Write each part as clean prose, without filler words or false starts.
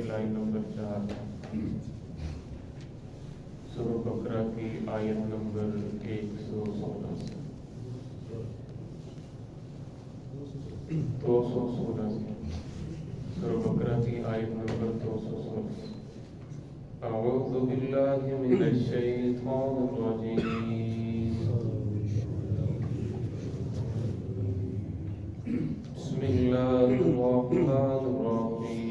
Line number 4 सूरह बकरा की आयत नंबर 116 से 216 से सूरह बकरा की आयत नंबर 216। अऊज़ु बिल्लाहि मिनश शैतानिर रजीम। बिस्मिल्लाहिर रहमानिर रहीम।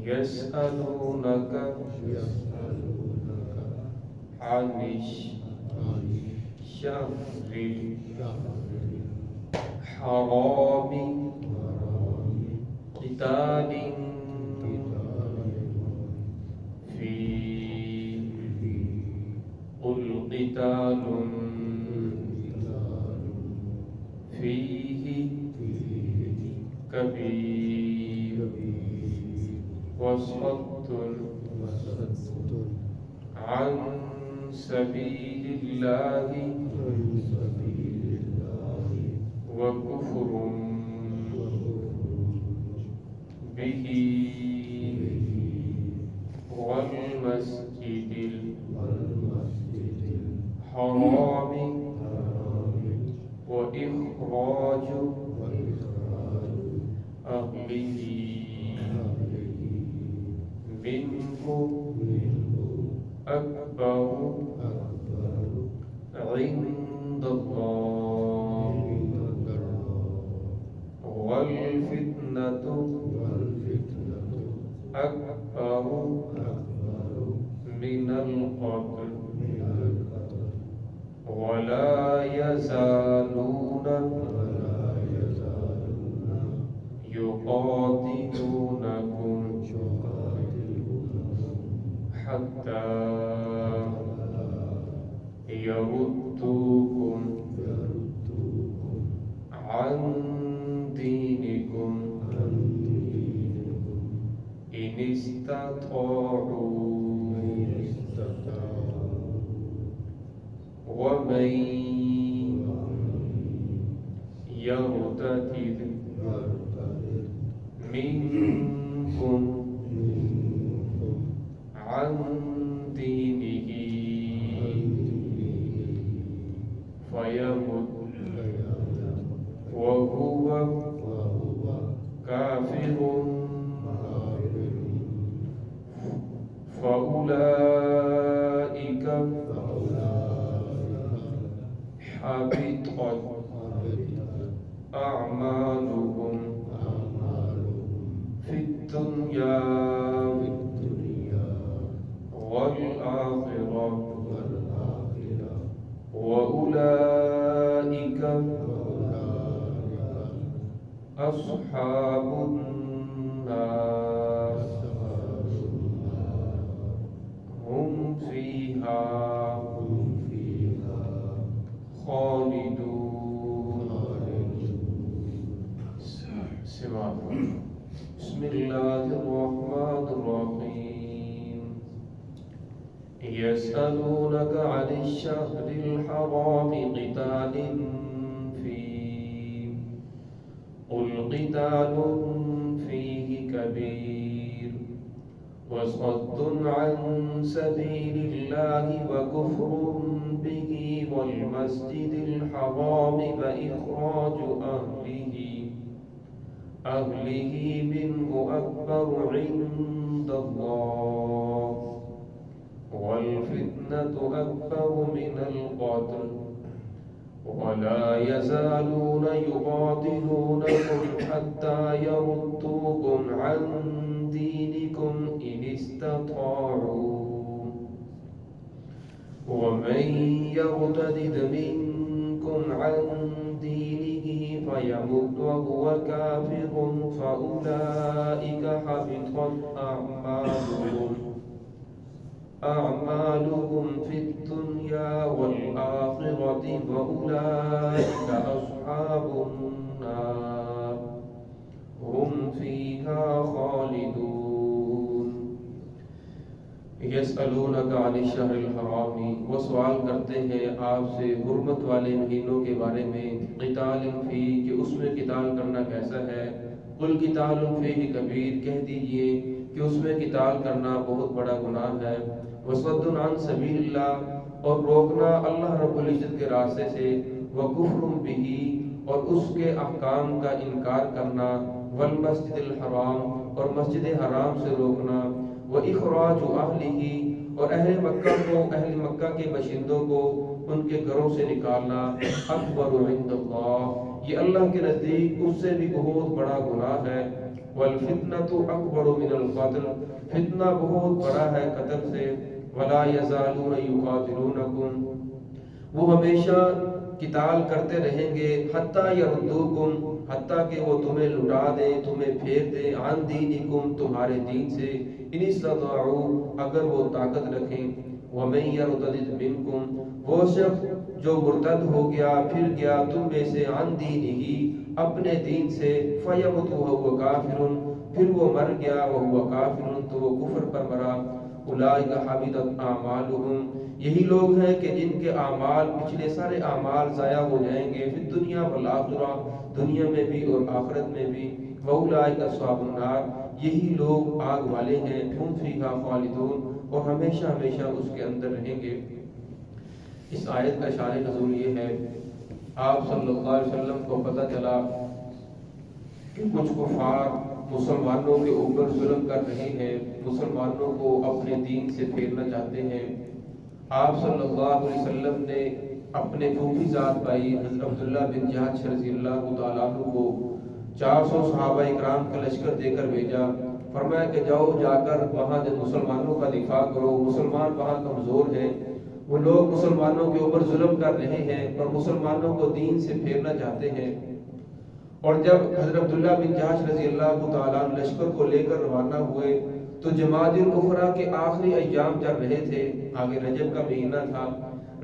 यसअलूनका अनिश शहरिल हरामी क़ितालिन फ़ीहि क़ुल क़ितालुन फ़ीहि कबीर वसद्दुन अन सबीलिल्लाहि व कुफ्रुन बिही वल मस्जिदिल हरामी व इख़राजु अहलिही मिन्हु अकबरु इन्दल्लाह वल फितनतु अकबरु मिनल क़त्ल वला यज़ालूना युक़ातिलूनकुम हत्ता यरुद्दूकुम अन दीनिकुम इन इस्तताअू वमन यर्तदिद मिनकुम अन दीनिही फयमुत वहुव काफिरुन फउलाइका हबितत अअमालुहुम फिद्दुन्या वल आखिरह वउलाइका अस्हाबुन नार हुम फीहा खालिदून। बिस्मिल्लाहिर्रहमानिर्रहीम। यसअलूनका अनिश शहरिल हरामी क़ितालिन फ़ीहि क़ुल क़ितालुन फ़ीहि कबीर वसद्दुन अन सबीलिल्लाहि व कुफ्रुन बिही वल मस्जिदिल हरामी व इख़राजु अहलिही मिन्हु अकबरु इन्दल्लाह वल फितनतु अकबरु मिनल क़त्ल वला यज़ालून युक़ातिलूनकुम हत्ता यरुद्दूकुम अन दीनिकुम इन इस्तताअू वमन यर्तदिद मिनकुम अन दीनिही फयमुत वहुव काफिरुन फउलाइका हबितत अअमालुहुम फिद्दुन्या वल आखिरति वउलाइका अस्हाबुन नार हुम फीहा खालिदून। یسألونک عن الشہر الحرام، وہ سوال کرتے ہیں آپ سے حرمت والے مہینوں کے بارے میں، قتال فی، کہ اس میں قتال کرنا کیسا ہے، قل قتال فیہ کبیر، کہہ دیجئے کہ اس میں قتال کرنا بہت بڑا گناہ ہے، وصد عن سبیل اللہ، اور روکنا اللہ رب العزت کے راستے سے، وکفر بہ، اور اس کے احکام کا انکار کرنا، والمسجد الحرام، اور مسجد حرام سے روکنا، وَإِخْرَاجُ أَهْلِهِ، اور اہل مکہ کو، اہل مکہ کے باشندوں کو ان کے گھروں سے نکالنا، اکبر عند اللہ، یہ اللہ کے نزدیک اس سے بھی بہت بڑا گناہ ہے، وَالْفِتْنَةُ أَكْبَرُ مِنَ الْقَتْلِ، فتنہ بہت بڑا ہے قتل سے، وَلَا يَزَالُونَ يُقَاتِلُونَكُمْ، وہ ہمیشہ قتال کرتے رہیں گے، حتیٰ یردوکم، حتیٰ کہ وہ تمہیں لٹا دیں، تمہیں پھیر دیں، عن دینکم، تمہارے دین سے، ان استطاعوا، اگر وہ طاقت رکھیں، ومن یرتد منکم، وہ شخص جو مرتد ہو گیا، پھر گیا تم میں سے، عن دینہ، اپنے دین سے، فیمت وہو کافر، پھر وہ مر گیا وہو کافر، تو وہ کفر پر مرا، اولئک حبطت اعمالہم، یہی لوگ ہیں کہ جن کے اعمال، پچھلے سارے اعمال ضائع ہو جائیں گے، فی الدنیا والآخرہ، دنیا میں بھی اور آخرت میں بھی، وَأُولَٰئِكَ أَصْحَابُ النَّارِ، یہی لوگ آگ والے ہیں، ہم فیہا خالدون، اور ہمیشہ ہمیشہ اس کے اندر رہیں گے۔ اس آیت کا شان نزول یہ ہے، آپ صلی اللہ علیہ وسلم کو پتہ چلا کہ کچھ کفار مسلمانوں کے اوپر ظلم کر رہے ہیں، مسلمانوں کو اپنے دین سے پھیرنا چاہتے ہیں۔ آپ صلی اللہ علیہ وسلم نے اپنے پھوپھی زاد بھائی حضرت عبداللہ بن جہش رضی اللہ تعالیٰ عنہ کو 400 صحابہ اکرام کا لشکر دے کر بھیجا، فرمایا کہ جاؤ، جا کر وہاں مسلمانوں کا دفاع کرو، مسلمان وہاں کمزور ہیں، وہ لوگ مسلمانوں کے اوپر ظلم کر رہے ہیں اور مسلمانوں کو دین سے پھیرنا چاہتے ہیں۔ اور جب حضرت عبداللہ بن جہش رضی اللہ تعالیٰ عنہ لشکر کو لے کر روانہ ہوئے تو جمادی الاخری کے آخری ایام چل رہے تھے، آگے رجب کا مہینہ تھا،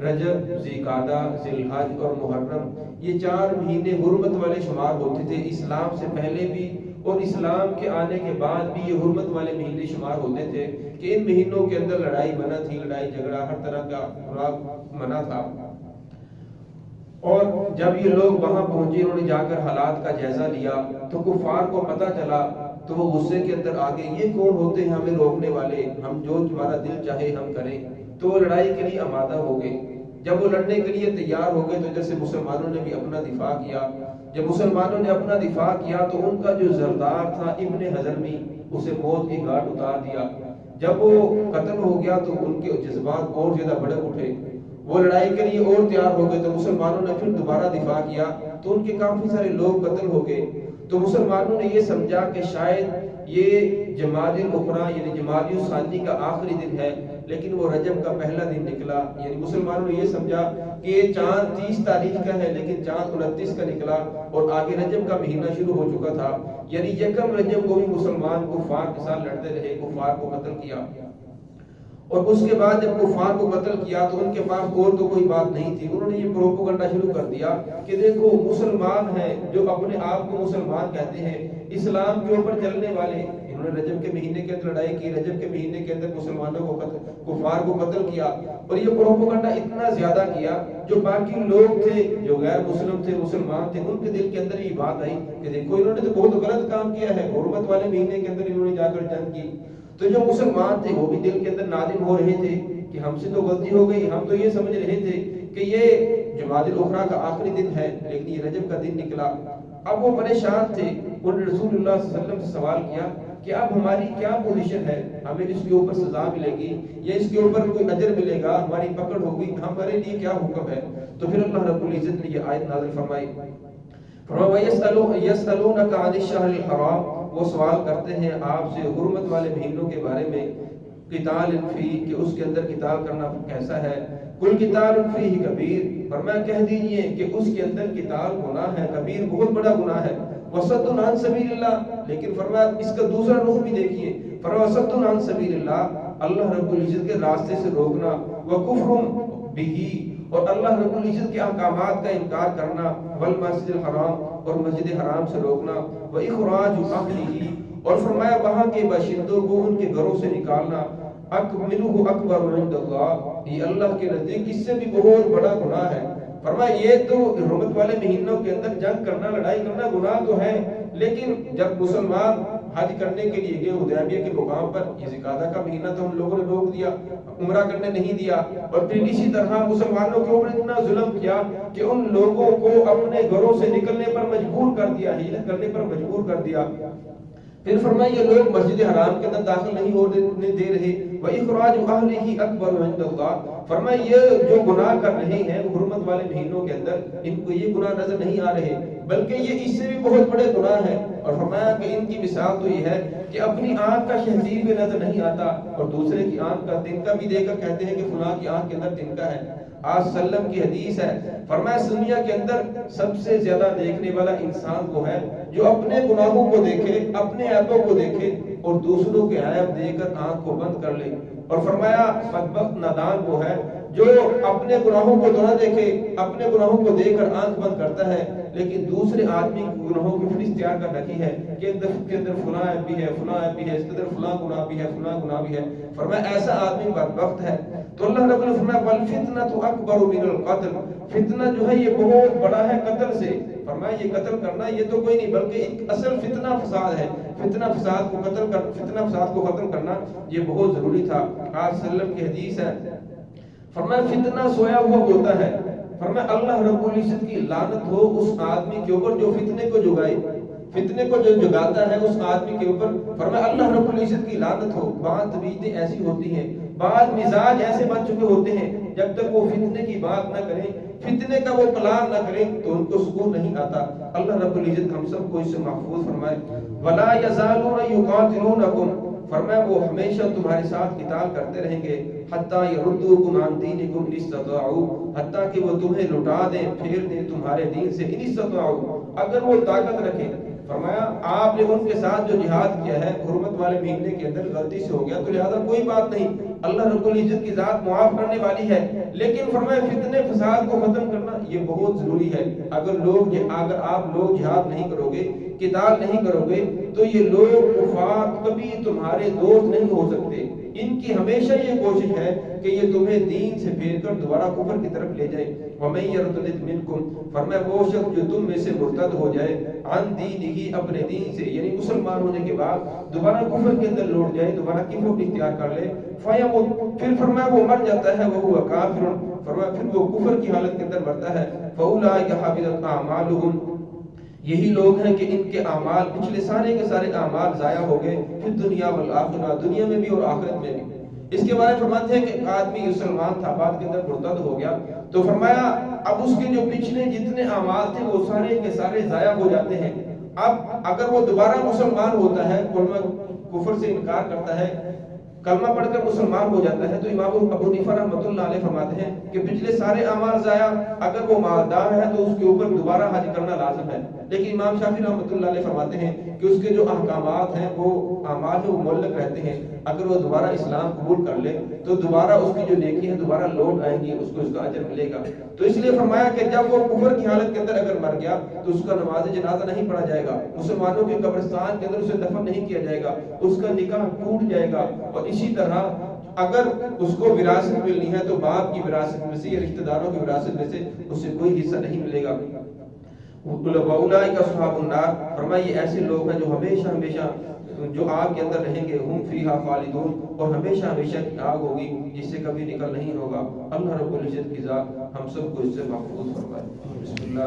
رجب، ذوالقعدہ، ذی الحج اور محرم، یہ 4 مہینے حرمت والے شمار ہوتے تھے، اسلام سے پہلے بھی اور اسلام کے آنے کے بعد بھی یہ حرمت والے مہینے شمار ہوتے تھے کہ ان مہینوں کے اندر لڑائی منع تھی، لڑائی جھگڑا ہر طرح کا منع تھا۔ اور جب یہ لوگ وہاں پہنچے، انہوں نے جا کر حالات کا جائزہ لیا تو کفار کو پتہ چلا، تو وہ غصے کے اندر آگے، یہ کون ہوتے ہیں ہمیں روکنے والے، ہم جو تمہارا دل چاہے ہم کریں، تو وہ لڑائی کے لیے آمادہ ہو گئے۔ جب وہ لڑنے کے لیے تیار ہو گئے تو جیسے مسلمانوں نے بھی اپنا دفاع کیا، جب مسلمانوں نے اپنا دفاع کیا تو ان کا جو زردار تھا ابن حضرمی، اسے موت کی گھاٹ اتار دیا۔ جب وہ قتل ہو گیا تو ان کے جذبات اور زیادہ بڑک اٹھے، وہ لڑائی کے لیے اور تیار ہو گئے، تو مسلمانوں نے پھر دوبارہ دفاع کیا تو ان کے کافی سارے لوگ قتل ہو گئے۔ تو مسلمانوں نے یہ سمجھا کہ شاید یہ جمادی الاخری یعنی جمادی الثانی کا آخری دن ہے، لیکن وہ رجب کا پہلا دن نکلا، یعنی مسلمانوں نے یہ سمجھا کہ یہ چاند 30 تاریخ کا ہے لیکن چاند 29 کا نکلا اور آگے رجب کا مہینہ شروع ہو چکا تھا، یعنی یکم رجب کو بھی مسلمان کفار کے ساتھ لڑتے رہے، کفار کو قتل کیا۔ اور اس کے بعد جب کفار کو قتل کیا تو ان کے پاس اور تو کوئی بات نہیں تھی، انہوں نے یہ پروپیگنڈا شروع کر دیا کہ دیکھو مسلمان ہیں جو اپنے آپ کو مسلمان کہتے ہیں، اسلام کے اوپر چلنے والے، انہوں نے رجب کے مہینے کے اندر لڑائی کی، رجب کے مہینے کے اندر مسلمانوں کو کفار کو قتل کیا، اور یہ پروپیگنڈا اتنا زیادہ کیا جو باقی لوگ تھے جو غیر مسلم تھے، مسلمان تھے، ان کے دل کے اندر یہ بات آئی کہ دیکھو انہوں نے تو بہت غلط کام کیا ہے، حرمت والے مہینے کے اندر انہوں نے جا کر جنگ کی۔ تو جو مسلمان تھے وہ بھی دل کے اندر نادم ہو رہے تھے کہ ہم سے تو غلطی ہو گئی، ہم تو یہ سمجھ رہے تھے کہ یہ جمادی الاخری کا آخری دن ہے لیکن یہ رجب کا دن نکلا۔ اب وہ پریشان تھے، انہوں نے رسول اللہ صلی اللہ علیہ وسلم سے سوال کیا کہ اب ہماری کیا پوزیشن ہے، ہمیں اس کے اوپر سزا ملے گی یا اس کے اوپر کوئی اجر ملے گا، ہماری پکڑ ہوگی، ہمارے لیے کیا حکم ہے؟ تو پھر اللہ رب العزت نے یہ آیت نازل فرمائی، یسألونک عن الشہر الحرام، وہ سوال کرتے ہیں آپ سے حرمت والے مہینوں کے بارے میں، قتال فی، کہ اس کے اندر قتال کرنا کیسا ہے، کل قتال فیہ کبیر، فرمایا کہہ دیجئے کہ اس کے اندر قتال گناہ ہے، کبیر بہت بڑا گناہ ہے، وصد عن سبیل اللہ، لیکن فرمایا اس کا دوسرا رخ بھی دیکھیے، فرمایا وصد عن سبیل اللہ، اللہ رب العزت کے راستے سے روکنا، وکفر بہ، اور اللہ رب العزت کے احکامات کا انکار کرنا، والمسجد الحرام، اور مسجد حرام سے روکنا، وَإِخْرَاجُ أَهْلِهِ، اور فرمایا وہاں کے باشندوں کو ان کے گھروں سے نکالنا، मिनहु अकबर इंदल्लाह, ये अल्लाह के नजदीक इससे भी बहुत बड़ा गुनाह है। फरमाया ये तो हुर्मत वाले महीनों के अंदर जंग करना, लड़ाई करना गुनाह तो है, लेकिन जब मुसलमान हज करने के लिए गए हुदैबिया के मुकाम पर, ये ज़िकादा का महीना तो हम लोगों ने रोक दिया, उम्रा करने नहीं दिया, और फिर इसी तरह मुसलमानों के ऊपर इतना जुल्म किया कि उन लोगों को अपने घरों से निकलने पर मजबूर कर दिया, हिजरत करने पर मजबूर कर दिया। फिर फरमाया ये लोग मस्जिद हराम के अंदर दाखिल नहीं होने दे रहे, व इखराज अहलिही अकबर इंदल्लाह, फरमाया ये जो गुनाह कर रहे हैं हुर्मत वाले महीनों के अंदर, इनको ये गुनाह नजर नहीं आ रहे, बल्कि ये इससे भी बहुत बड़े गुनाह हैं। और फरमाया कि इनकी मिसाल तो ये है कि अपनी आंख का शहजीर भी नजर नहीं आता और दूसरे की आंख का तिनका भी देखकर कहते हैं कि फलां की आंख के अंदर तिनका है। आज सल्लम की हदीस है, फरमाया दुनिया के अंदर सबसे ज्यादा देखने वाला इंसान वो है जो अपने गुनाहों को देखे, अपने ऐबों को देखे और दूसरों के ऐब देखकर आंख को बंद कर ले। और फरमाया बदबख्त नादान वो है जो अपने गुनाहों को तो न देखे, अपने गुनाहों को देखकर आंख बंद करता है, लेकिन दूसरे आदमी के गुनाहों की फहरिस्त तैयार कर रखी है कि इसके अंदर फलां ऐब भी है, फलां ऐब भी है, इसके अंदर फलां गुनाह भी है, फलां गुनाह भी है। फरमाया ऐसा आदमी बदबख्त है। तो अल्लाह रब्बुल फरमाया वल फितनतु अकबरु मिनल कत्ल, फितना जो है ये बहुत बड़ा है कत्ल से। फरमाया ये कत्ल करना ये तो कोई नहीं बल्कि एक असल फितना फसाद है। फितना फसाद को खत्म करना ये बहुत जरूरी था। आज सल्लम की हदीस है, फरमाया फितना सोया हुआ होता है, फरमाया अल्लाह रब्बुल इज्जत की लानत हो उस आदमी के ऊपर जो फितने को जुगाए, फितने को जो जगाता है उस आदमी के ऊपर, फरमाया अल्लाह रब्बुल इज्जत की लानत हो। बात तबीयतें ऐसी होती हैं, बाद मिजाज ऐसे बन चुके होते हैं, जब तक वो फितने की बात ना करें, फितने का वो प्लान ना करें तो उनको सुकून नहीं आता। अल्लाह रब्बुल इज्जत हम सबको इससे महफूज फरमाए। वला यज़ालूना युक़ातिलूनकुम, फरमाया वो हमेशा तुम्हारे साथ किताल करते रहेंगे, हत्ता यरुद्दूकुम अन दीनिकुम इन इस्तताऊ, हत्ता कि वो तुम्हें लुटा दें, फेर दें तुम्हारे दीन से, इन इस्तताऊ, अगर वो ताकत रखें। फरमाया आपने उनके साथ जो जिहाद किया है हुर्मत वाले महीने के अंदर गलती से हो गया तो लिहाजा कोई बात नहीं, अल्लाह रब्बुल इज्जत की जात मुआफ करने वाली है, लेकिन फरमाया फितने फसाद को खत्म करना ये बहुत जरूरी है। अगर आप लोग जिहाद नहीं करोगे, किताल नहीं करोगे, तो ये लोग कुफार कभी तुम्हारे दोस्त नहीं हो सकते। इनकी हमेशा ये कोशिश है कि ये तुम्हें दीन से फेर कर दोबारा कुफर की तरफ ले जाए। वमन यर्तद मिनकुम, फरमाया वो शख्स जो तुम में से मुर्तद हो जाए, अन दीनिही, अपने दीन से, यानी मुसलमान होने के बाद दोबारा कुफर के अंदर लौट जाए, दोबारा कुफर इख्तियार कर ले, फयमुत, फिर फरमाया वो मर जाता है, वो हुआ काफिर, फरमाया फिर वो कुफर की हालत के अंदर मरता है, फउलाइका हबितत अमालुहुम, यही लोग हैं कि इनके अमाल, पिछले सारे के सारे अमाल जाया हो गए, फिर दुनिया वल आखिरह, दुनिया में भी और आखिरत में भी। इसके बारे में फरमाते हैं कि आदमी मुसलमान था, बाद के अंदर मुर्तद हो गया, तो फरमाया अब उसके जो पिछले जितने अमाल थे वो सारे के सारे जाया हो जाते हैं। अब अगर वो दोबारा मुसलमान होता है, कुफर से इनकार करता है, कलमा पढ़कर मुसलमान हो जाता है, तो इमाम अबू हनीफा रहमतुल्लाह अलैह फरमाते हैं कि पिछले सारे अमाल जाया, अगर वो मालदार है तो उसके ऊपर दोबारा हज करना लाजिम है। लेकिन इमाम शाफी रहमतुल्लाह अलैह फरमाते हैं कि उसके जो अहकामात हैं वो अमाल वो मुअल्लक रहते हैं, अगर वो दोबारा इस्लाम कबूल कर ले तो दोबारा उसकी जो नेकी है दोबारा लौट आएंगी, उसको उसका अजर मिलेगा। तो इसलिए फरमाया कि जब वो कुफर की हालत के अंदर अगर मर गया तो उसका नमाज जनाजा नहीं पढ़ा जाएगा, मुसलमानों के कब्रिस्तान के अंदर उसे दफन नहीं किया जाएगा, उसका निकाह टूट जाएगा। और इसी तरह अगर उसको विरासत मिलनी है तो बाप की विरासत में से या रिश्तेदारों की विरासत में से उसे कोई हिस्सा नहीं मिलेगा। फरमाया ये ऐसे लोग हैं जो हमेशा हमेशा जो आग के अंदर रहेंगे, हुम फीहा खालिदून, और हमेशा हमेशा की आग होगी जिससे कभी निकल नहीं होगा। अल्लाह रब्बुल इज्जत की जात हम सबको इससे महफूज फरमाए। बिस्मिल्लाह।